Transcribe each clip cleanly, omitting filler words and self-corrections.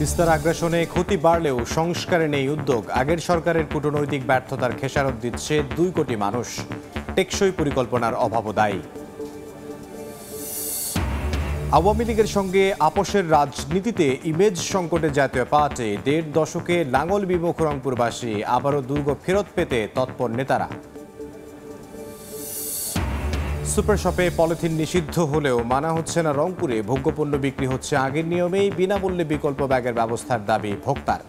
তিস্তার আগ্রাসনে ক্ষতি বাড়লেও সংস্কারে নেই উদ্যোগ। আগের সরকারের কূটনৈতিক ব্যর্থতার খেসারত দিচ্ছে 2 কোটি মানুষ। টেকসই পরিকল্পনার অভাবও দায়ী। আওয়ামী লীগের সঙ্গে আপোষের রাজনীতিতে ইমেজ সংকটে জাতীয় পার্টি। 1.5 দশকে লাঙ্গল বিমুখ রংপুরবাসী আবারও দুর্গ ফেরত পেতে তৎপর নেতারা। সুপার শপে পলিথিন নিষিদ্ধ হলেও মানা হচ্ছে না রংপুরে। ভোগ্যপণ্য বিক্রি হচ্ছে আগের নিয়মেই, বিনামূল্যে বিকল্প ব্যাগের ব্যবস্থার দাবি ভোক্তার।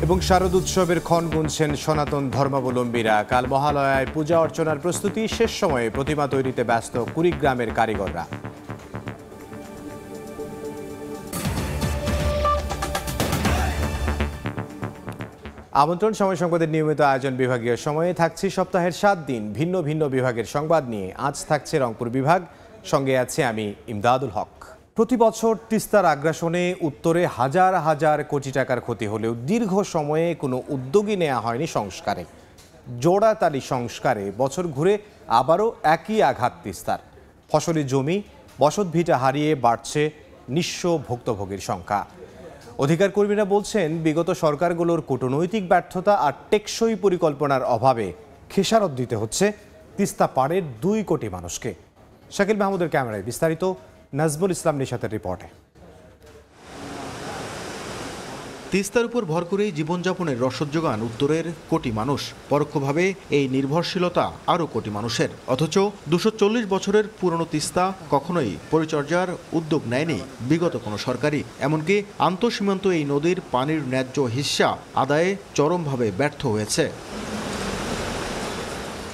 এবং শারদ উৎসবের ক্ষণ গুনছেন সনাতন ধর্মাবলম্বীরা। কাল মহালয়ায় পূজা অর্চনার প্রস্তুতি শেষ সময়ে প্রতিমা তৈরিতে ব্যস্ত কুড়িগ্রামের কারিগররা। আমন্ত্রণ সময় সংবাদের নিয়মিত আয়োজন বিভাগীয় সময়ে থাকছি সপ্তাহের 7 দিন ভিন্ন ভিন্ন বিভাগের সংবাদ নিয়ে। আজ থাকছে রংপুর বিভাগ, সঙ্গে আছে আমি ইমদাদুল হক। প্রতি বছর তিস্তার আগ্রাসনে উত্তরে হাজার হাজার কোটি টাকার ক্ষতি হলেও দীর্ঘ সময়ে কোনো উদ্যোগই নেওয়া হয়নি সংস্কারে। জোড়াতালি সংস্কারে বছর ঘুরে আবারও একই আঘাত তিস্তার। ফসলি জমি, বসতভিটা হারিয়ে বাড়ছে নিঃস্ব ভুক্তভোগীর সংখ্যা। অধিকার কর্মীরা বলছেন, বিগত সরকারগুলোর কূটনৈতিক ব্যর্থতা আর টেকসই পরিকল্পনার অভাবে খেসারত দিতে হচ্ছে তিস্তা পাড়ের 2 কোটি মানুষকে। শাকিল মাহমুদের ক্যামেরায় বিস্তারিত নাজমুল ইসলাম নিশাতের রিপোর্টে। তিস্তার উপর ভর করেই জীবনযাপনের রসদ যোগান উত্তরের কোটি মানুষ। পরোক্ষভাবে এই নির্ভরশীলতা আরও কোটি মানুষের। অথচ 240 বছরের পুরনো তিস্তা কখনোই পরিচর্যার উদ্যোগ নেয়নি বিগত কোনো সরকারই। এমনকি আন্তঃসীমান্ত এই নদীর পানির ন্যায্য হিস্সা আদায়ে চরমভাবে ব্যর্থ হয়েছে।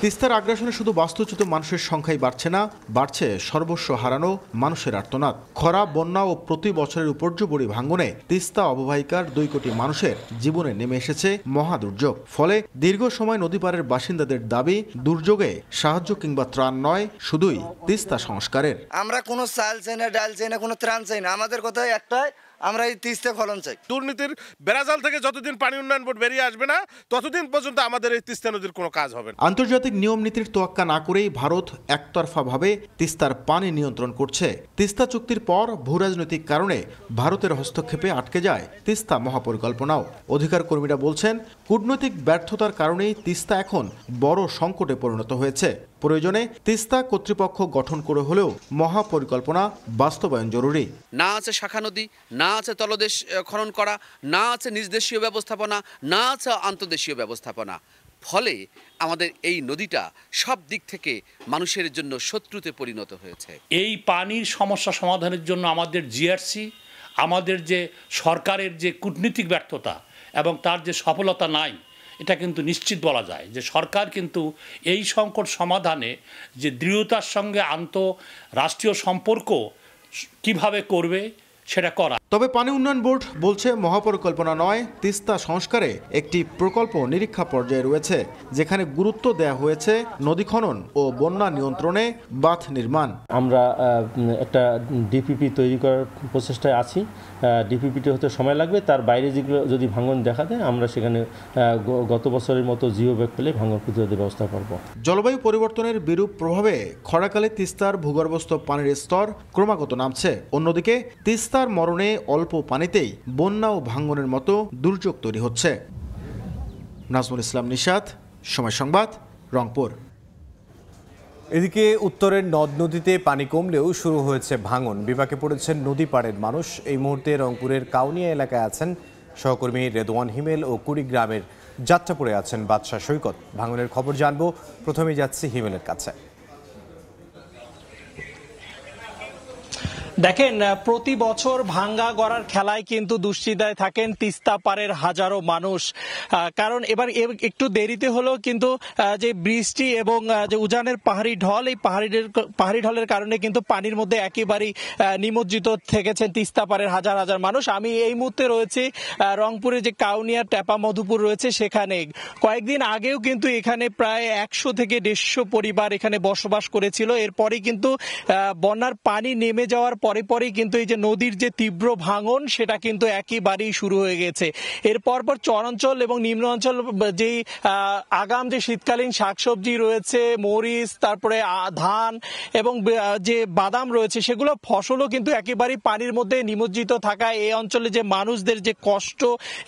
তিস্তার আগ্রাসনে শুধু বাস্তুচ্যুত মানুষের সংখ্যাই বাড়ছে না, বাড়ছে সর্বস্ব হারানো মানুষের আর্তনাদ। খরা, বন্যা ও প্রতি বছরের উপর্যুপরি ভাঙ্গনে তিস্তা অববাহিকার 2 কোটি মানুষের জীবনে নেমে এসেছে মহা দুর্যোগ। ফলে দীর্ঘ সময় নদী পাড়ের বাসিন্দাদের দাবি, দুর্যোগে সাহায্য কিংবা ত্রাণ নয়, শুধুই তিস্তা সংস্কারের। আমরা কোনো চাল চাই না, ডাল চাই না, কোনো ত্রাণ চাই না। আমাদের কথা একটাই, আমরা এই তিস্তা ফলন চাই। দুর্নীতির বেড়াজাল থেকে যতদিন পানি উন্নয়ন বোর্ড বেরিয়ে আসবে না, ততদিন পর্যন্ত আমাদের এই তিস্তা নদীর কোনো কাজ হবে না। আন্তর্জাতিক নিয়ম নীতির তোয়াক্কা না করেই ভারত একতরফাভাবে তিস্তার পানি নিয়ন্ত্রণ করছে। তিস্তা চুক্তির পর ভূরাজনৈতিক কারণে ভারতের হস্তক্ষেপে আটকে যায় তিস্তা মহাপরিকল্পনাও। অধিকার কর্মীরা বলছেন, কূটনৈতিক ব্যর্থতার কারণেই তিস্তা এখন বড় সংকটে পরিণত হয়েছে। প্রয়োজনে তিস্তা কর্তৃপক্ষ গঠন করে হলেও মহাপরিকল্পনা বাস্তবায়ন জরুরি। না আছে শাখা নদী, না আছে তলদেশ খনন করা, না আছে নিজ দেশীয় ব্যবস্থাপনা, না আছে আন্তর্দেশীয় ব্যবস্থাপনা। ফলে আমাদের এই নদীটা সব দিক থেকে মানুষের জন্য শত্রুতে পরিণত হয়েছে। এই পানির সমস্যা সমাধানের জন্য আমাদের জিআরসি, আমাদের যে সরকারের যে কূটনীতিক ব্যর্থতা এবং তার যে সফলতা নাই, এটা কিন্তু নিশ্চিত বলা যায় যে সরকার কিন্তু এই সংকট সমাধানে যে দৃঢ়তার সঙ্গে আন্তঃরাষ্ট্রীয় সম্পর্ক কিভাবে করবে সেটা করা। তবে পানি উন্নয়ন বোর্ড বলছে, মহাপরিকল্পনা নয়, তিস্তা সংস্কারে একটি প্রকল্প নিরীক্ষা পর্যায়ে রয়েছে, যেখানে গুরুত্ব দেওয়া হয়েছে নদী খনন ও বন্যা নিয়ন্ত্রণে বাঁধ নির্মাণ। আমরা একটা ডিপিপি তৈরি করার প্রচেষ্টায় আছি। ডিপিপিটি হতে সময় লাগবে, তার বাইরে যেগুলো যদি ভাঙন দেখা দেয় আমরা সেখানে গত বছরের মতো জিও ব্যাগ পেলে ভাঙন প্রতিরোধের ব্যবস্থা করব। জলবায়ু পরিবর্তনের বিরূপ প্রভাবে খরাকালে তিস্তার ভূগর্ভস্থ পানির স্তর ক্রমাগত নামছে। অন্যদিকে তিস্তার মরণে অল্প পানিতেই বন্যা ও ভাঙ্গনের মতো দুর্যোগ তৈরি হচ্ছে। নাজমুল ইসলাম নিশাত, সময় সংবাদ, রংপুর। এদিকে উত্তরের নদ নদীতে পানি কমলেও শুরু হয়েছে ভাঙন। বিপাকে পড়েছেন নদী পাড়ের মানুষ। এই মুহূর্তে রংপুরের কাউনিয়া এলাকায় আছেন সহকর্মী রেদওয়ান হিমেল ও কুড়িগ্রামের যাত্রাপুরে আছেন বাদশা সৈকত। ভাঙনের খবর জানবো, প্রথমেই যাচ্ছি হিমেলের কাছে। দেখেন, প্রতি বছর ভাঙ্গা গড়ার খেলায় কিন্তু দুশ্চিন্তায় থাকেন তিস্তা পাড়ের হাজারো মানুষ। কারণ এবার একটু দেরিতে হলেও কিন্তু যে বৃষ্টি এবং যে উজানের পাহাড়ি ঢল, এই পাহাড়ি ঢলের কারণে কিন্তু পানির মধ্যে একেবারেই নিমজ্জিত থেকেছেন তিস্তা পাড়ের হাজার হাজার মানুষ। আমি এই মুহূর্তে রয়েছি রংপুরে যে কাউনিয়া টেপা মধুপুর রয়েছে সেখানে। কয়েকদিন আগেও কিন্তু এখানে প্রায় 100 থেকে 150 পরিবার এখানে বসবাস করেছিল। এরপরে কিন্তু বন্যার পানি নেমে যাওয়ার পরে পরেই কিন্তু এই যে নদীর যে তীব্র ভাঙন সেটা কিন্তু একেবারেই শুরু হয়ে গেছে। এর পরপর চরাঞ্চল এবং নিম্ন অঞ্চল যেই আগাম যে শীতকালীন শাকসবজি রয়েছে, মরিচ, তারপরে ধান এবং যে বাদাম রয়েছে, সেগুলো ফসলও কিন্তু একেবারেই পানির মধ্যে নিমজ্জিত থাকায় এই অঞ্চলে যে মানুষদের যে কষ্ট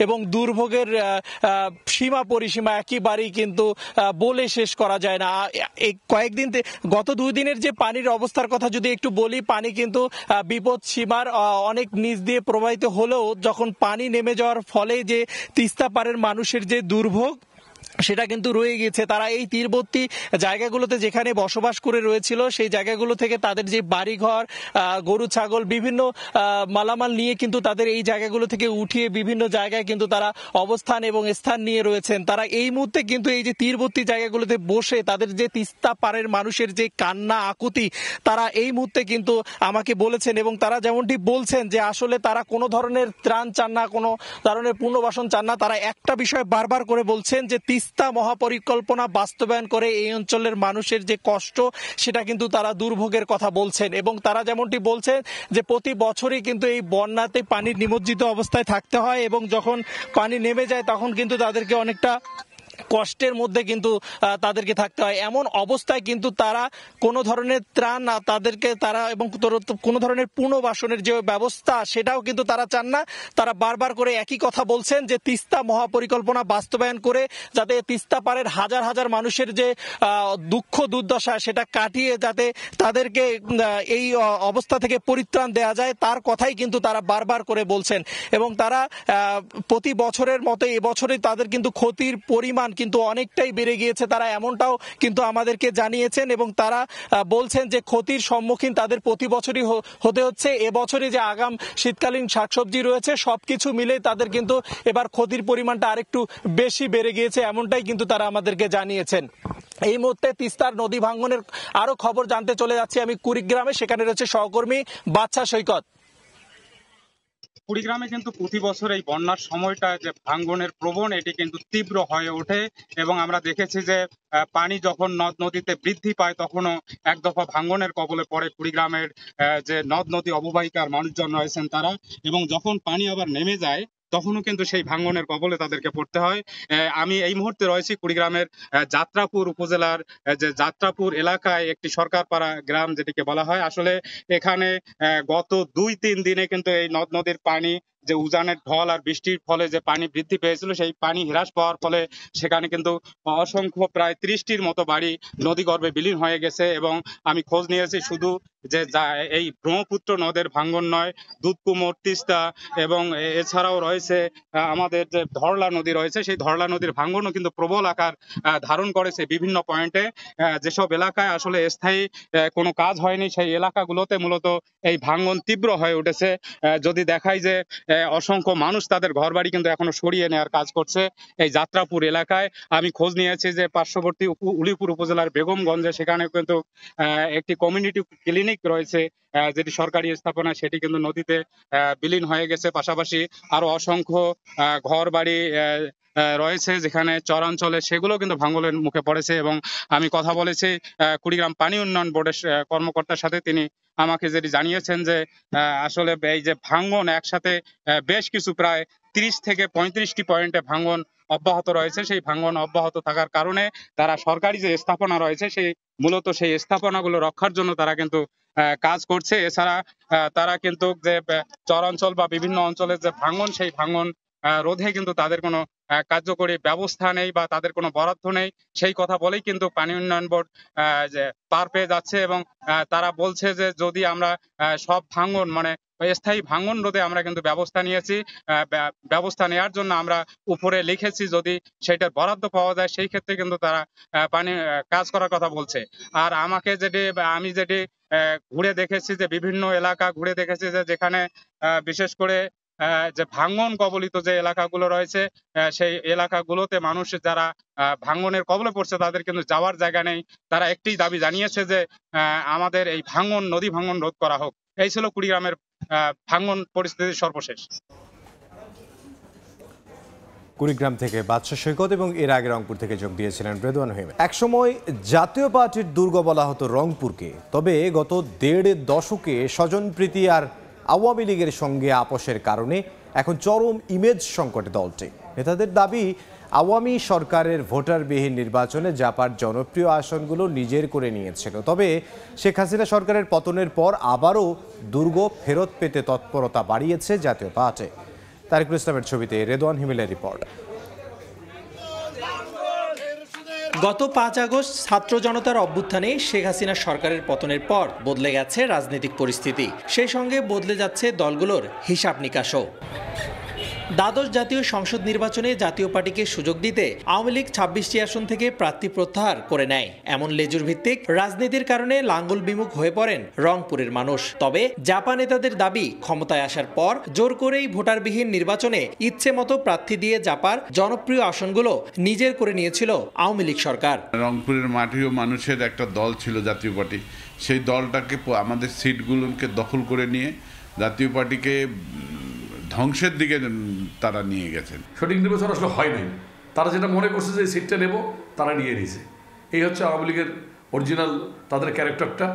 এবং দুর্ভোগের সীমা পরিসীমা একেবারেই কিন্তু বলে শেষ করা যায় না। এই কয়েকদিন গত 2 দিনের যে পানির অবস্থার কথা যদি একটু বলি, পানি কিন্তু বিপদ সীমার অনেক নিচ দিয়ে প্রবাহিত হলেও যখন পানি নেমে যাওয়ার ফলে যে তিস্তা পাড়ের মানুষের যে দুর্ভোগ সেটা কিন্তু রয়ে গিয়েছে। তারা এই তীরবর্তী জায়গাগুলোতে যেখানে বসবাস করে রয়েছিল সেই জায়গাগুলো থেকে তাদের যে বাড়িঘর, গরু ছাগল, বিভিন্ন মালামাল নিয়ে কিন্তু তাদের এই জায়গাগুলো থেকে উঠিয়ে বিভিন্ন জায়গায় কিন্তু তারা অবস্থান এবং স্থান নিয়ে রয়েছেন। তারা এই মুহূর্তে কিন্তু এই যে তীরবর্তী জায়গাগুলোতে বসে তাদের যে তিস্তা পাড়ের মানুষের যে কান্না আকুতি, তারা এই মুহূর্তে কিন্তু আমাকে বলেছেন এবং তারা যেমনটি বলছেন যে আসলে তারা কোনো ধরনের ত্রাণ চান না, কোনো ধরনের পুনর্বাসন চান না। তারা একটা বিষয় বারবার করে বলছেন যে তিস্তা মহাপরিকল্পনা বাস্তবায়ন করে এই অঞ্চলের মানুষের যে কষ্ট সেটা কিন্তু তারা দুর্ভোগের কথা বলছেন এবং তারা যেমনটি বলছেন যে প্রতি বছরই কিন্তু এই বন্যাতে পানির নিমজ্জিত অবস্থায় থাকতে হয় এবং যখন পানি নেমে যায় তখন কিন্তু তাদেরকে অনেকটা কষ্টের মধ্যে কিন্তু তাদেরকে থাকতে হয়। এমন অবস্থায় কিন্তু তারা কোনো ধরনের ত্রাণ তাদেরকে তারা এবং কোনো ধরনের পুনর্বাসনের যে ব্যবস্থা সেটাও কিন্তু তারা চান না। তারা বারবার করে একই কথা বলছেন যে তিস্তা মহাপরিকল্পনা বাস্তবায়ন করে যাতে তিস্তা পাড়ের হাজার হাজার মানুষের যে দুঃখ দুর্দশা সেটা কাটিয়ে যাতে তাদেরকে এই অবস্থা থেকে পরিত্রাণ দেওয়া যায় তার কথাই কিন্তু তারা বারবার করে বলছেন এবং তারা প্রতি বছরের মতো এবছরে তাদের কিন্তু ক্ষতির পরিমাণ কিন্তু অনেকটাই বেড়ে গিয়েছে। তারা এমনটাও কিন্তু আমাদেরকে জানিয়েছেন এবং তারা বলছেন যে ক্ষতির সম্মুখীন তাদের প্রতি বছরই হতে হচ্ছে। এবছরে যে আগাম শীতকালীন শাকসবজি রয়েছে সবকিছু মিলে তাদের কিন্তু এবার ক্ষতির পরিমাণটা আরেকটু বেশি বেড়ে গিয়েছে, এমনটাই কিন্তু তারা আমাদেরকে জানিয়েছেন। এই মুহূর্তে তিস্তার নদী ভাঙ্গনের আরো খবর জানতে চলে যাচ্ছি আমি কুড়িগ্রামে, সেখানে রয়েছে সহকর্মী বাদশা সৈকত। কুড়িগ্রামে কিন্তু প্রতি বছর এই বন্যার সময়টা যে ভাঙ্গনের প্রবণ এটি কিন্তু তীব্র হয়ে ওঠে এবং আমরা দেখেছি যে পানি যখন নদ নদীতে বৃদ্ধি পায় তখনও এক দফা ভাঙ্গনের কবলে পড়ে কুড়িগ্রামের যে নদ নদী অববাহিকার মানুষজন রয়েছেন তারা, এবং যখন পানি আবার নেমে যায় তখনও কিন্তু সেই ভাঙ্গনের কবলে তাদেরকে পড়তে হয়। আমি এই মুহূর্তে রয়েছি কুড়িগ্রামের যাত্রাপুর উপজেলার যে যাত্রাপুর এলাকায় একটি সরকারপাড়া গ্রাম যেটিকে বলা হয়। আসলে এখানে গত 2-3 দিনে কিন্তু এই নদ নদীর পানি যে উজানের ঢল আর বৃষ্টির ফলে যে পানি বৃদ্ধি পেয়েছিল সেই পানি হ্রাস পাওয়ার ফলে সেখানে কিন্তু অসংখ্য প্রায় 30টির মতো বাড়ি নদীগর্ভে বিলীন হয়ে গেছে এবং আমি খোঁজ নিয়েছি শুধু যে এই ব্রহ্মপুত্র নদের ভাঙ্গন নয়, দুধকুমোর, তিস্তা এবং এছাড়াও রয়েছে আমাদের যে ধরলা নদী রয়েছে সেই ধরলা নদীর ভাঙ্গনও কিন্তু প্রবল আকার ধারণ করেছে বিভিন্ন পয়েন্টে। যেসব এলাকায় আসলে স্থায়ী কোনো কাজ হয়নি সেই এলাকাগুলোতে মূলত এই ভাঙ্গন তীব্র হয়ে উঠেছে। যদি দেখাই যে অসংখ্য মানুষ তাদের ঘরবাড়ি কিন্তু এখনো সরিয়ে নেওয়ার কাজ করছে এই যাত্রাপুর এলাকায়। আমি খোঁজ নিয়েছি যে পার্শ্ববর্তী উলিপুর উপজেলার বেগমগঞ্জে সেখানে কিন্তু একটি কমিউনিটি ক্লিনিক রয়েছে যেটি সরকারি স্থাপনা, সেটি কিন্তু নদীতে বিলীন হয়ে গেছে। পাশাপাশি আরো অসংখ্য ঘর বাড়ি রয়েছে যেখানে চরাঞ্চলে, সেগুলো কিন্তু ভাঙ্গনের মুখে পড়েছে এবং আমি কথা বলেছি কুড়িগ্রাম পানি উন্নয়ন বোর্ডের কর্মকর্তার সাথে। তিনি আমাকে যেটি জানিয়েছেন যে আসলে এই যে ভাঙ্গন একসাথে বেশ কিছু প্রায় 30 থেকে 35টি পয়েন্টে ভাঙ্গন অব্যাহত রয়েছে। সেই ভাঙ্গন অব্যাহত থাকার কারণে তারা সরকারি যে স্থাপনা রয়েছে সেই মূলত সেই স্থাপনাগুলো রক্ষার জন্য তারা কিন্তু কাজ করছে। এছাড়া তারা কিন্তু যে চরাঞ্চল বা বিভিন্ন অঞ্চলের যে ভাঙ্গন সেই ভাঙ্গন রোধে কিন্তু তাদের কোনো কার্যকরী ব্যবস্থা নেই বা তাদের কোনো বরাদ্দ নেই, সেই কথা বলেই কিন্তু পানি উন্নয়ন বোর্ড যে পার পেয়ে যাচ্ছে এবং তারা বলছে যে যদি আমরা সব ভাঙ্গন মানে স্থায়ী ভাঙ্গন রোধে আমরা কিন্তু ব্যবস্থা নিয়েছি, ব্যবস্থা নেওয়ার জন্য আমরা উপরে লিখেছি, যদি সেটার বরাদ্দ পাওয়া যায় সেই ক্ষেত্রে কিন্তু তারা পানি কাজ করার কথা বলছে। আর আমাকে আমি যেটি ঘুরে দেখেছি যে বিভিন্ন এলাকা ঘুরে দেখেছি যে যেখানে বিশেষ করে যে ভাঙ্গন কবলিত যে এলাকাগুলো রয়েছে সেই এলাকাগুলোতে মানুষ যারা ভাঙ্গনের কবলে পড়ছে তাদের কিন্তু যাওয়ার জায়গা নেই। তারা একটি দাবি জানিয়েছে যে আমাদের এই ভাঙ্গন নদী ভাঙ্গন রোধ করা হোক। এই ছিল কুড়িগ্রামের ভাঙ্গন পরিস্থিতির সর্বশেষ। কুড়িগ্রাম থেকে বাদশা সৈকত এবং এর আগে রংপুর থেকে যোগ দিয়েছিলেন রেদওয়ান হিমেল। একসময় জাতীয় পার্টির দুর্গ বলা হতো রংপুরকে, তবে গত 1.5 দশকে স্বজনপ্রীতি আর আওয়ামী লীগের সঙ্গে আপোষের কারণে এখন চরম ইমেজ সংকটে দলটি। নেতাদের দাবি, আওয়ামী সরকারের ভোটারবিহীন নির্বাচনে জাপার জনপ্রিয় আসনগুলো নিজের করে নিয়েছিল, তবে শেখ হাসিনা সরকারের পতনের পর আবারও দুর্গ ফেরত পেতে তৎপরতা বাড়িয়েছে জাতীয় পার্টি। তারিকুল ইসলামের ছবিতে রেদওয়ান হিমেলের রিপোর্ট। গত 5 আগস্ট ছাত্র জনতার অভ্যুত্থানে শেখ হাসিনা সরকারের পতনের পর বদলে গেছে রাজনৈতিক পরিস্থিতি, সেই সঙ্গে বদলে যাচ্ছে দলগুলোর হিসাব নিকাশও। দ্বাদশ জাতীয় সংসদ নির্বাচনে জাতীয় পার্টিকে সুযোগ দিতে আওয়ামী লীগ 26টি আসন থেকে প্রার্থী প্রত্যাহার করে নেয়। এমন লেজুর ভিত্তিক রাজনীতির কারণে লাঙ্গল বিমুখ হয়ে পড়েন রংপুরের মানুষ। তবে জাপা নেতাদের দাবি, ক্ষমতায় আসার পর জোর করেই ভোটারবিহীন নির্বাচনে ইচ্ছে মতো প্রার্থী দিয়ে জাপার জনপ্রিয় আসনগুলো নিজের করে নিয়েছিল আওয়ামী লীগ সরকার। রংপুরের মাটিও মানুষের একটা দল ছিল জাতীয় পার্টি, সেই দলটাকে আমাদের সিটগুলোকে দখল করে নিয়ে জাতীয় পার্টিকে ধ্বংসের দিকে তারা নিয়ে গেছেন। সঠিক নির্বাচন আসলে হয় নাই, তারা যেটা মনে করছে যে সিটটা নেব তারা নিয়ে নিয়েছে। এই হচ্ছে আওয়ামী লীগের অরিজিনাল তাদের ক্যারেক্টারটা,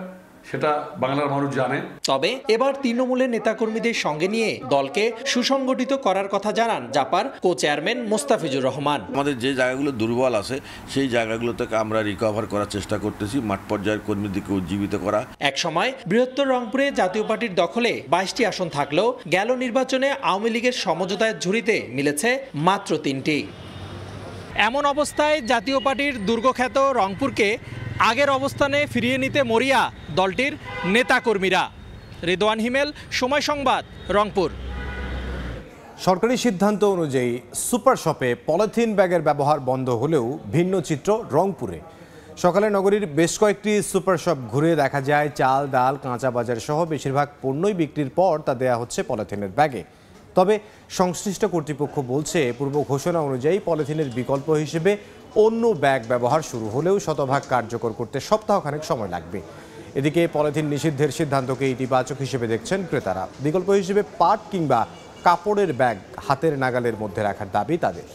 সেটা বাংলার মানুষ জানে। তবে এবার তৃণমূলের নেতাকর্মীদের সঙ্গে নিয়ে দলকে সুসংগঠিত করার কথা জানান জাপার কো চেয়ারম্যান মোস্তাফিজুর রহমান। আমাদের যে জায়গাগুলো দুর্বল আছে সেই জায়গাগুলো থেকে আমরা রিকভার করার চেষ্টা করতেছি, মাঠ পর্যায়ের কর্মীদেরকে উজ্জীবিত করা। এক সময় বৃহত্তর রংপুরে জাতীয় পার্টির দখলে 22টি আসন থাকলেও গেল নির্বাচনে আওয়ামী লীগের সমঝোতায় ঝুড়িতে মিলেছে মাত্র 3টি। এমন অবস্থায় জাতীয় পার্টির দুর্গখ্যাত রংপুরকে আগের অবস্থানে ফিরিয়ে নিতে মরিয়া দলটির নেতাকর্মীরা। রেদওয়ান হিমেল, সময় সংবাদ, রংপুর। সরকারি সিদ্ধান্ত অনুযায়ী সুপার শপে পলিথিন ব্যাগের ব্যবহার বন্ধ হলেও ভিন্ন চিত্র রংপুরে। সকালে নগরীর বেশ কয়েকটি সুপার শপ ঘুরে দেখা যায় চাল, ডাল, কাঁচা বাজার সহ বেশিরভাগ পণ্যই বিক্রির পর তা দেয়া হচ্ছে পলিথিনের ব্যাগে। তবে সংশ্লিষ্ট কর্তৃপক্ষ বলছে, পূর্ব ঘোষণা অনুযায়ী পলিথিনের বিকল্প হিসেবে অন্য ব্যাগ ব্যবহার শুরু হলেও শতভাগ কার্যকর করতে সপ্তাহখানেক সময় লাগবে। এদিকে পলিথিন নিষিদ্ধের সিদ্ধান্তকে ইতিবাচক হিসেবে দেখছেন ক্রেতারা। বিকল্প হিসেবে পাট কিংবা কাপড়ের ব্যাগ হাতের নাগালের মধ্যে রাখার দাবি তাদের।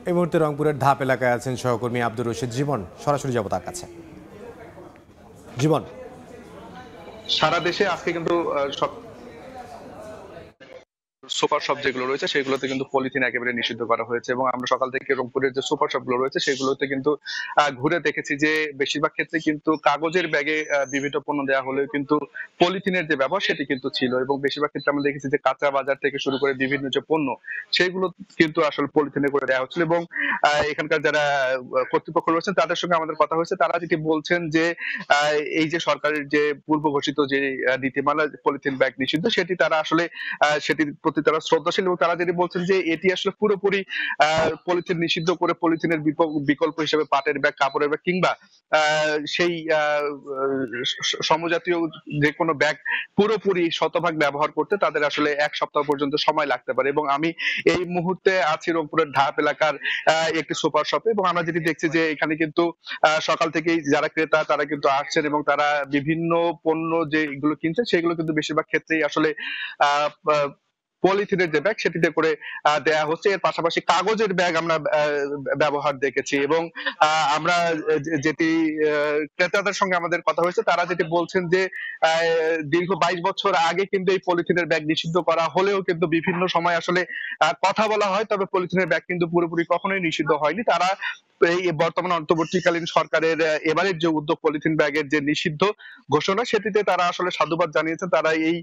এই মুহূর্তে রংপুরের ধাপ এলাকায় আছেন সহকর্মী আব্দুর রশিদ জীবন। সরাসরি যাব তার কাছে। জীবন, সারা দেশে আজকে কিন্তু সব সুপার শপ যেগুলো রয়েছে সেগুলোতে কিন্তু পলিথিন একেবারে নিষিদ্ধ করা হয়েছে, এবং আমরা সকাল থেকে রংপুরের যে সুপার শপ গুলো রয়েছে সেগুলোতে কিন্তু ঘুরে দেখেছি যে বেশিরভাগ ক্ষেত্রে কিন্তু কাগজের ব্যাগে বিভিন্ন পণ্য দেওয়া হলেও কিন্তু পলিথিনের যে ব্যবহার সেটি কিন্তু ছিল, এবং বেশিরভাগ ক্ষেত্রে আমরা দেখেছি যে কাঁচা বাজার থেকে শুরু করে বিভিন্ন যে পণ্য সেগুলো কিন্তু আসলে পলিথিনে করে দেওয়া হচ্ছিল। এবং এখানকার যারা কর্তৃপক্ষ রয়েছেন তাদের সঙ্গে আমাদের কথা হয়েছে, তারা যেটি বলছেন যে এই যে সরকারের যে পূর্ব ঘোষিত যে নীতিমালা পলিথিন ব্যাগ নিষিদ্ধ সেটি তারা আসলে সেটির তারা শ্রদ্ধাশীল, এবং তারা যেটি বলছেন যে এটি আসলে পুরোপুরি পলিথিন নিষিদ্ধ করে পলিথিনের বিকল্প হিসেবে পাটের ব্যাগ, কাপড়ের ব্যাগ কিংবা সেই সমজাতীয় যে কোনো ব্যাগ পুরোপুরি শতভাগ ব্যবহার করতে তাদের আসলে 1 সপ্তাহ পর্যন্ত সময় লাগতে পারে। এবং আমি এই মুহূর্তে আছি রংপুরের ধাপ এলাকার একটি সুপার শপে, এবং আমরা যেটি দেখছি যে এখানে কিন্তু সকাল থেকেই যারা ক্রেতা তারা কিন্তু আসছেন এবং তারা বিভিন্ন পণ্য যেগুলো কিনছেন সেগুলো কিন্তু বেশিরভাগ ক্ষেত্রেই আসলে পলিথিনের যে ব্যাগ সেটিতে করে দেয়া হচ্ছে। এর পাশাপাশি কাগজের ব্যাগ আমরা ব্যবহার দেখেছি, এবং আমরা যেটি ক্রেতাদের সঙ্গে আমাদের কথা হয়েছে তারা যেটি বলছেন যে দীর্ঘ 22 বছর আগে কিন্তু এই পলিথিনের ব্যাগ নিষিদ্ধ করা হলেও কিন্তু বিভিন্ন সময় আসলে কথা বলা হয়, তবে পলিথিনের ব্যাগ কিন্তু পুরোপুরি কখনোই নিষিদ্ধ হয়নি। তারা এই বর্তমান অন্তর্বর্তীকালীন সরকারের এবারের যে উদ্যোগ পলিথিন ব্যাগের যে নিষিদ্ধ ঘোষণা সেটিতে তারা আসলে সাধুবাদ জানিয়েছেন। তারা এই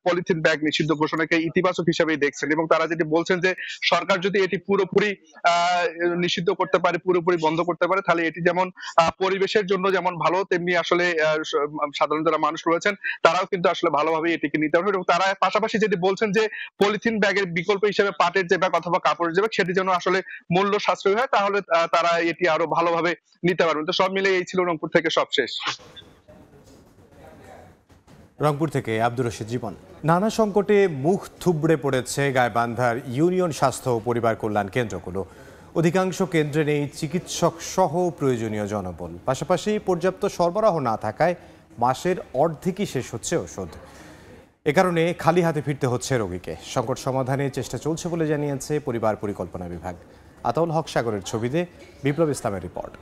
পলিথিন ব্যাগ নিষিদ্ধ ঘোষণাকে ইতিবাচক হিসেবেই দেখছেন, এবং তারা যেটি বলছেন যে সরকার যদি এটি পুরোপুরি নিষিদ্ধ করতে পারে, পুরোপুরি বন্ধ করতে পারে, তাহলে এটি যেমন পরিবেশের জন্য যেমন ভালো, তেমনি আসলে সাধারণ যারা মানুষ রয়েছেন তারাও কিন্তু আসলে ভালোভাবে এটিকে নিতে পারবে। এবং তারা পাশাপাশি যেটি বলছেন যে পলিথিন ব্যাগের বিকল্প হিসেবে পাটের যে ব্যাগ অথবা কাপড়ের যে ব্যাগ সেটি যেন আসলে মূল্য সাশ্রয়ী হয়, তাহলে তারা এটি আরো ভালোভাবে নিতে পারবেন। তো সব মিলে এই ছিল রংপুর থেকে সবশেষ। রংপুর থেকে আব্দুর রশিদ জীবন। নানা সংকটে মুখ থুবড়ে পড়েছে গাইবান্ধার ইউনিয়ন স্বাস্থ্য ও পরিবার কল্যাণ কেন্দ্রগুলো। অধিকাংশ কেন্দ্রে নেই চিকিৎসক সহ প্রয়োজনীয় জনবল। পাশাপাশি পর্যাপ্ত সরবরাহ না থাকায় মাসের অর্ধেকই শেষ হচ্ছে ওষুধ। এ কারণে খালি হাতে ফিরতে হচ্ছে রোগীকে। সংকট সমাধানের চেষ্টা চলছে বলে জানিয়েছে পরিবার পরিকল্পনা বিভাগ। আতাউল হক সাগরের ছবিতে বিপ্লব ইসলামের রিপোর্ট।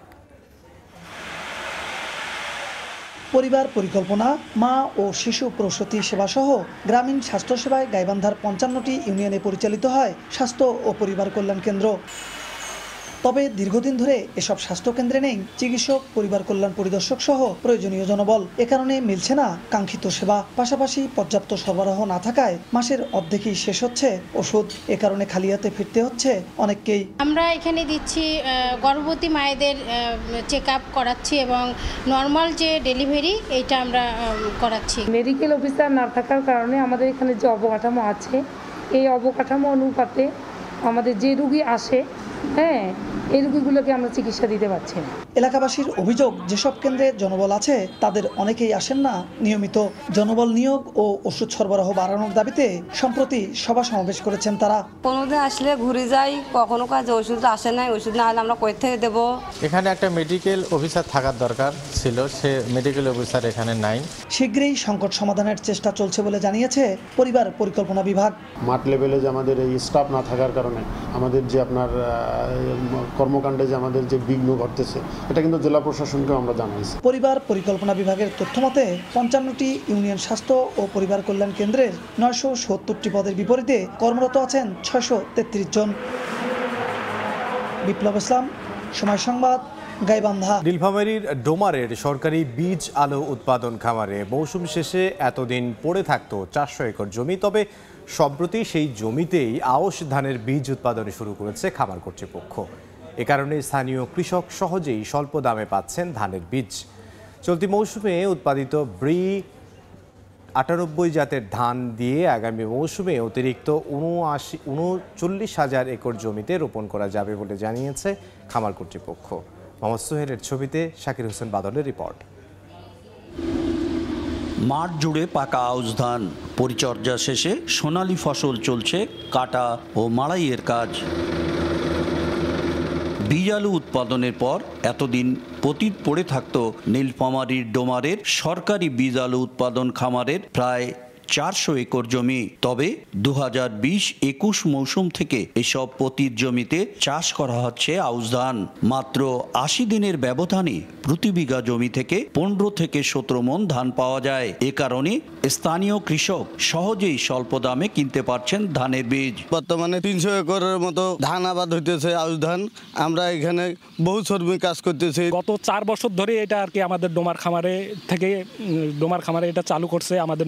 পরিবার পরিকল্পনা, মা ও শিশু প্রসূতি সেবাসহ গ্রামীণ স্বাস্থ্যসেবায় গাইবান্ধার ৫৫টি ইউনিয়নে পরিচালিত হয় স্বাস্থ্য ও পরিবার কল্যাণ কেন্দ্র। তবে দীর্ঘদিন ধরে এসব স্বাস্থ্যকেন্দ্রে নেই চিকিৎসক, পরিবার কল্যাণ পরিদর্শক সহ প্রয়োজনীয় জনবল। এ কারণে মিলছে না কাঙ্ক্ষিত সেবা। পাশাপাশি পর্যাপ্ত সরবরাহ না থাকায় মাসের অর্ধেকই শেষ হচ্ছে ওষুধ। এ কারণে খালি হাতে ফিরতে হচ্ছে অনেককেই। আমরা এখানে দিচ্ছি গর্ভবতী মায়েদের চেক আপ করাচ্ছি এবং নর্মাল যে ডেলিভারি এইটা আমরা করাচ্ছি। মেডিকেল অফিসার না থাকার কারণে আমাদের এখানে যে অবকাঠামো আছে, এই অবকাঠামো অনুপাতে আমাদের যে রুগী আসে, এই রোগীগুলোকে আমরা চিকিৎসা দিতে পারছি না। এলাকাবাসীর অভিযোগ, যেসব কেন্দ্রে জনবল আছে তাদের অনেকেই আসেন না নিয়মিত। জনবল নিয়োগ ও ওষুধ সরবরাহ বাড়ানোর দাবিতে সম্প্রতি সভা সমাবেশ করেছেন তারা। কোনোদিন আসলে ঘুরে যাই, কখনো কাজে ওষুধ আসে নাই, ওষুধ না হলে আমরা কই থেকে দেবো। এখানে একটা মেডিকেল অফিসার থাকার দরকার ছিল, সে মেডিকেল অফিসার এখানে নাই। শীঘ্রই সংকট সমাধানের চেষ্টা চলছে বলে জানিয়েছে পরিবার পরিকল্পনা বিভাগ। মাঠ লেভেলে যে আমাদের এই স্টাফ না থাকার কারণে আমাদের যে আপনার কর্মকাণ্ডে যে আমাদের যে বিঘ্ন ঘটতেছে, এটা কিন্তু জেলা প্রশাসনকেও আমরা জানাইছি। পরিবার পরিকল্পনা বিভাগের তথ্যমতে ৫৫টি ইউনিয়ন স্বাস্থ্য ও পরিবার কল্যাণ কেন্দ্রের ৯৭০টি পদের বিপরীতে কর্মরত আছেন ৬৩৩ জন। বিপ্লব ইসলাম, সময় সংবাদ, গাইবান্ধা। নীলফামারীর ডোমারের সরকারি বীজ আলু উৎপাদন খামারে মৌসুম শেষে এতদিন পড়ে থাকতো ৪০০ একর জমি। তবে সম্প্রতি সেই জমিতেই আউশ ধানের বীজ উৎপাদন শুরু করেছে খামার কর্তৃপক্ষ। এ কারণে স্থানীয় কৃষক সহজেই স্বল্প দামে পাচ্ছেন ধানের বীজ। চলতি মৌসুমে উৎপাদিত ব্রি ৯৮ জাতের ধান দিয়ে আগামী মৌসুমে অতিরিক্ত ৩৯,০০০ একর জমিতে রোপণ করা যাবে বলে জানিয়েছে খামার কর্তৃপক্ষ। মোহাম্মদ সোহেলের ছবিতে শাকির হোসেন বাদলের রিপোর্ট। মাঠ জুড়ে পাকা আউশ ধান, পরিচর্যা শেষে সোনালী ফসল চলছে কাটা ও মাড়াইয়ের কাজ। বীজ আলু উৎপাদনের পর এতদিন পতিত পড়ে থাকত নীলফামারীর ডোমারের সরকারি বীজ আলু উৎপাদন খামারের প্রায় ৪০০ একর জমি। তবে ২০২০-২১ মৌসুম থেকে এসব পতিত জমিতে চাষ করা হচ্ছে আউশ ধান। মাত্র ৮০ দিনের ব্যবধানে প্রতি বিঘা জমি থেকে ১৫ থেকে ১৭ মণ ধান পাওয়া যায়। এ কারণে স্থানীয় কৃষক সহজেই স্বল্প দামে কিনতে পারছেন ধানের বীজ। বর্তমানে ৩০০ একরের মতো ধান আবাদ হইতেছে, আউশ ধান। আমরা এখানে বহু শ্রমিক কাজ করতেছি। গত ৪ বছর ধরে এটা আর কি আমাদের ডোমার খামারে এটা চালু করছে আমাদের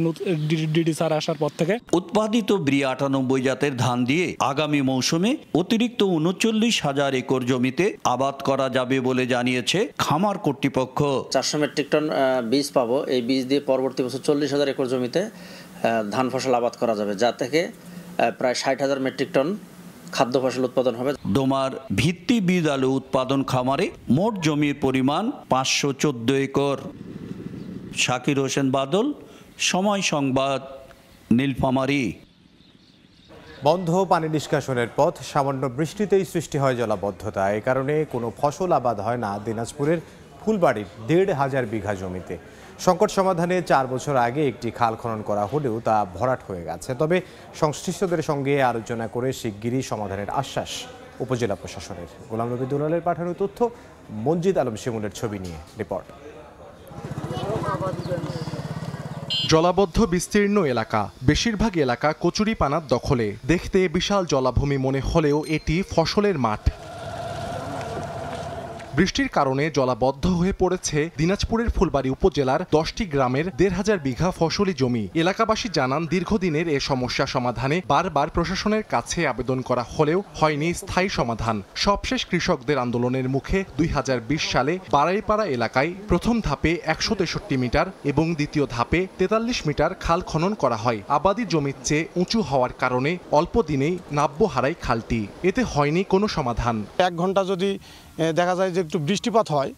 ডিডি স্যার আসার পর থেকে। উৎপাদিত ব্রি ৯৮ জাতের ধান দিয়ে আগামী মৌসুমে অতিরিক্ত ৩৯,০০০ একর জমিতে আবাদ করা যাবে বলে জানিয়েছে খামার কর্তৃপক্ষ। ৪০০ মেট্রিক টন বীজ পাবো। এই বীজ দিয়ে পরবর্তী বছর ৪০,০০০ একর জমিতে ধান ফসল আবাদ করা যাবে, যা থেকে প্রায় ৬০,০০০ মেট্রিক টন খাদ্য ফসল উৎপাদন হবে। ডোমার ভিত্তি বীজ আলু উৎপাদন খামারে মোট জমির পরিমাণ ৫১৪ একর। শাকির হোসেন বাদল, সময় সংবাদ, নীলফামারী। বন্ধ পানি নিষ্কাশনের পথ, সামান্য বৃষ্টিতেই সৃষ্টি হয় জলাবদ্ধতা। এ কারণে কোনো ফসল আবাদ হয় না দিনাজপুরের ফুলবাড়ির ১৫০০ বিঘা জমিতে। সংকট সমাধানে ৪ বছর আগে একটি খাল খনন করা হলেও তা ভরাট হয়ে গেছে। তবে সংশ্লিষ্টদের সঙ্গে আলোচনা করে শিগগিরই সমাধানের আশ্বাস উপজেলা প্রশাসনের। গোলাম নবী দুলালের পাঠানো তথ্য, মঞ্জিদ আলম শিমুলের ছবি নিয়ে রিপোর্ট। জলাবদ্ধ বিস্তীর্ণ এলাকা, বেশিরভাগ এলাকা কচুরিপানার দখলে। দেখতে বিশাল জলাভূমি মনে হলেও এটি ফসলের মাঠ। বৃষ্টির কারণে জলাবদ্ধ হয়ে পড়েছে দিনাজপুরের ফুলবাড়ি উপজেলার 10টি গ্রামের ১৫০০ বিঘা ফসলি জমি। এলাকাবাসী জানান, দীর্ঘদিনের এ সমস্যা সমাধানে বারবার প্রশাসনের কাছে আবেদন করা হলেও হয়নি স্থায়ী সমাধান। সবশেষ কৃষকদের আন্দোলনের মুখে ২০২০ সালে বাড়াইপাড়া এলাকায় প্রথম ধাপে ১৬৩ মিটার এবং দ্বিতীয় ধাপে ৪৩ মিটার খাল খনন করা হয়। আবাদি জমির চেয়ে উঁচু হওয়ার কারণে অল্প দিনেই নাব্য হারায় খালটি। এতে হয়নি কোনো সমাধান। ১ ঘন্টা যদি দেখা যায় যে একটু বৃষ্টিপাত হয়,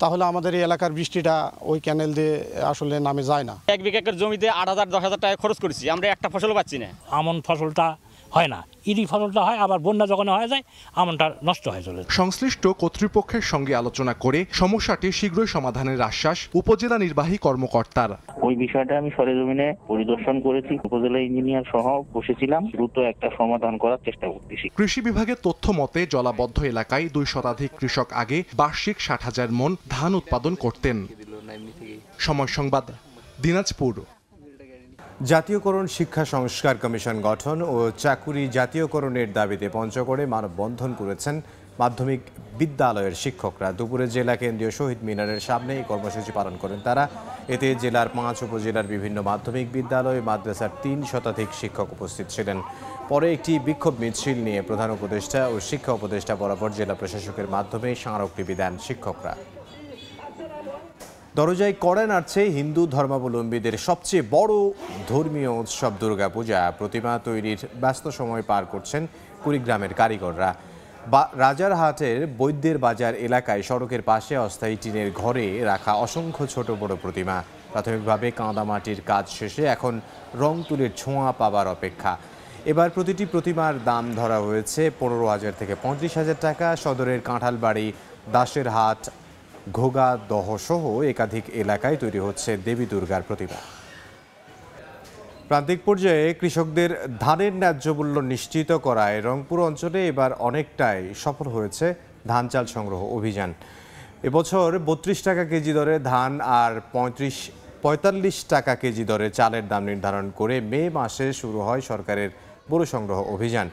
তাহলে আমাদের এই এলাকার বৃষ্টিটা ওই ক্যানেল দিয়ে আসলে নামে যায় না। ১ বিঘা জমিতে ৮,০০০-১০,০০০ টাকা খরচ করেছি, আমরা একটা ফসল পাচ্ছি না। আমন ফসলটা হয় না। ইরি ফসলটা হয়, আবার বন্যা যখন হয়ে যায় আমনটা নষ্ট হয়ে চলে। সংশ্লিষ্ট কর্তৃপক্ষের সঙ্গে আলোচনা করে সমস্যাটি শীঘ্রই সমাধানের আশ্বাস উপজেলা নির্বাহী কর্মকর্তার। ওই বিষয়টা আমি সরেজমিনে পরিদর্শন করেছি, উপজেলা ইঞ্জিনিয়ার সহ বসেছিলাম, দ্রুত একটা সমাধান করার চেষ্টা করতেছি। কৃষি বিভাগের তথ্য মতে জলাবদ্ধ এলাকায় 2 শতাধিক কৃষক আগে বার্ষিক 60,000 মণ ধান উৎপাদন করতেন। সময় সংবাদ, দিনাজপুর। জাতীয়করণ শিক্ষা সংস্কার কমিশন গঠন ও চাকুরি জাতীয়করণের দাবিতে পঞ্চগড়ে মানববন্ধন করেছেন মাধ্যমিক বিদ্যালয়ের শিক্ষকরা। দুপুরে জেলা কেন্দ্রীয় শহীদ মিনারের সামনে এই কর্মসূচি পালন করেন তারা। এতে জেলার 5 উপজেলার বিভিন্ন মাধ্যমিক বিদ্যালয় মাদ্রাসার 3 শতাধিক শিক্ষক উপস্থিত ছিলেন। পরে একটি বিক্ষোভ মিছিল নিয়ে প্রধান উপদেষ্টা ও শিক্ষা উপদেষ্টা বরাবর জেলা প্রশাসকের মাধ্যমে স্মারকলিপি দেন শিক্ষকরা। দরজায় কড়া নাড়ছে হিন্দু ধর্মাবলম্বীদের সবচেয়ে বড় ধর্মীয় উৎসব দুর্গাপূজা। প্রতিমা তৈরির ব্যস্ত সময় পার করছেন কুড়িগ্রামের কারিগররা। রাজারহাটের বৈদ্যের বাজার এলাকায় সড়কের পাশে অস্থায়ী টিনের ঘরে রাখা অসংখ্য ছোট বড় প্রতিমা। প্রাথমিকভাবে কাঁদামাটির কাজ শেষে এখন রং তুলির ছোঁয়া পাবার অপেক্ষা। এবার প্রতিটি প্রতিমার দাম ধরা হয়েছে 15,000 থেকে 35,000 টাকা। সদরের কাঁঠালবাড়ি, দাসের হাট, ঘোগা দহ সহ একাধিক এলাকায় তৈরি হচ্ছে দেবী দুর্গার প্রতিমা। প্রান্তিক পর্যায়ে কৃষকদের ধানের ন্যায্য মূল্য নিশ্চিত করায় রংপুর অঞ্চলে এবার অনেকটাই সফল হয়েছে ধান চাল সংগ্রহ অভিযান। এবছর 32 টাকা কেজি দরে ধান আর 45 টাকা কেজি দরে চালের দাম নির্ধারণ করে মে মাসে শুরু হয় সরকারের বোরো সংগ্রহ অভিযান।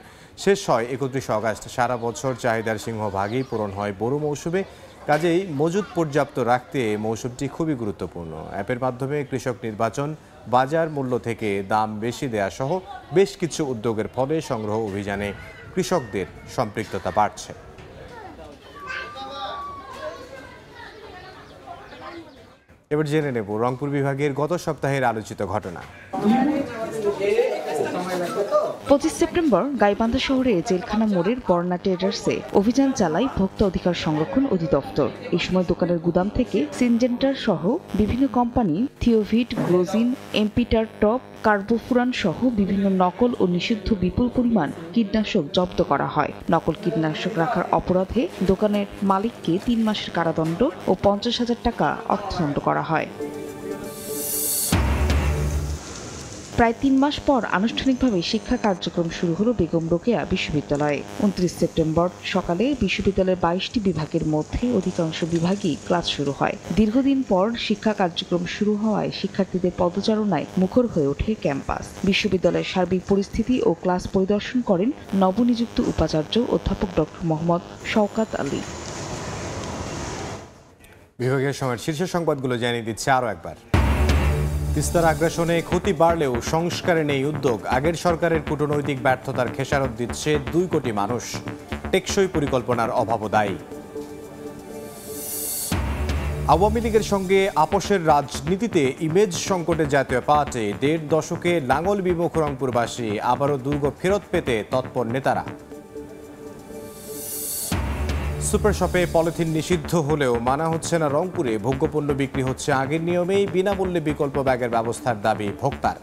শেষ হয় 31 আগস্ট। সারা বছর চাহিদার সিংহভাগই পূরণ হয় বোরো মৌসুমে। কাজেই মজুদ পর্যাপ্ত রাখতে মৌসুমটি খুবই গুরুত্বপূর্ণ। অ্যাপের মাধ্যমে কৃষক নির্বাচন, বাজার মূল্য থেকে দাম বেশি দেয়া সহ বেশ কিছু উদ্যোগের ফলে সংগ্রহ অভিযানে কৃষকদের সম্পৃক্ততা বাড়ছে। এবার জেনে নেব রংপুর বিভাগের গত সপ্তাহের আলোচিত ঘটনা। 25 সেপ্টেম্বর গাইবান্ধা শহরে জেলখানা মোড়ের বর্ণা ট্রেডার্সে অভিযান চালায় ভোক্তা অধিকার সংরক্ষণ অধিদপ্তর। এই সময় দোকানের গুদাম থেকে সিনজেন্টার সহ বিভিন্ন কোম্পানি থিওভিট, গ্লোজিন, এমপিটার টপ, কার্বোফুরান সহ বিভিন্ন নকল ও নিষিদ্ধ বিপুল পরিমাণ কীটনাশক জব্দ করা হয়। নকল কীটনাশক রাখার অপরাধে দোকানের মালিককে 3 মাসের কারাদণ্ড ও 50,000 টাকা অর্থদণ্ড করা হয়। প্রায় 3 মাস পর আনুষ্ঠানিকভাবে শিক্ষা কার্যক্রম শুরু হলো বেগম রোকেয়া বিশ্ববিদ্যালয়ে। 29 সেপ্টেম্বর সকালে বিশ্ববিদ্যালয়ের 22টি বিভাগের মধ্যে অধিকাংশ বিভাগই ক্লাস শুরু হয়। দীর্ঘদিন পর শিক্ষা কার্যক্রম শুরু হওয়ায় শিক্ষার্থীদের পদচারণায় মুখর হয়ে ওঠে ক্যাম্পাস। বিশ্ববিদ্যালয়ের সার্বিক পরিস্থিতি ও ক্লাস পরিদর্শন করেন নবনিযুক্ত উপাচার্য অধ্যাপক ডক্টর মোহাম্মদ শওকাত আলী। বিভাগের সময়ের শীর্ষ সংবাদগুলো জানিয়ে দিচ্ছে আরও একবার। তিস্তার আগ্রাসনে ক্ষতি বাড়লেও সংস্কারে নেই উদ্যোগ। আগের সরকারের কূটনৈতিক ব্যর্থতার খেসারত দিচ্ছে 2 কোটি মানুষ। টেকসই পরিকল্পনার অভাবও দায়ী। আওয়ামী লীগের সঙ্গে আপোষের রাজনীতিতে ইমেজ সংকটে জাতীয় পার্টি। 1.5 দশকে লাঙ্গল বিমুখ রংপুরবাসী আবারও দুর্গ ফেরত পেতে তৎপর নেতারা। সুপার শপে পলিথিন নিষিদ্ধ হলেও মানা হচ্ছে না রংপুরে। ভোগ্যপণ্য বিক্রি হচ্ছে আগের নিয়মেই, বিনামূল্যে বিকল্প ব্যাগের ব্যবস্থার দাবি ভোক্তার।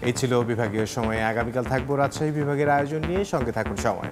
এই ছিল বিভাগীয় সময়ে। আগামীকাল থাকবো রাজশাহী বিভাগের আয়োজন নিয়ে। সঙ্গে থাকুন সময়।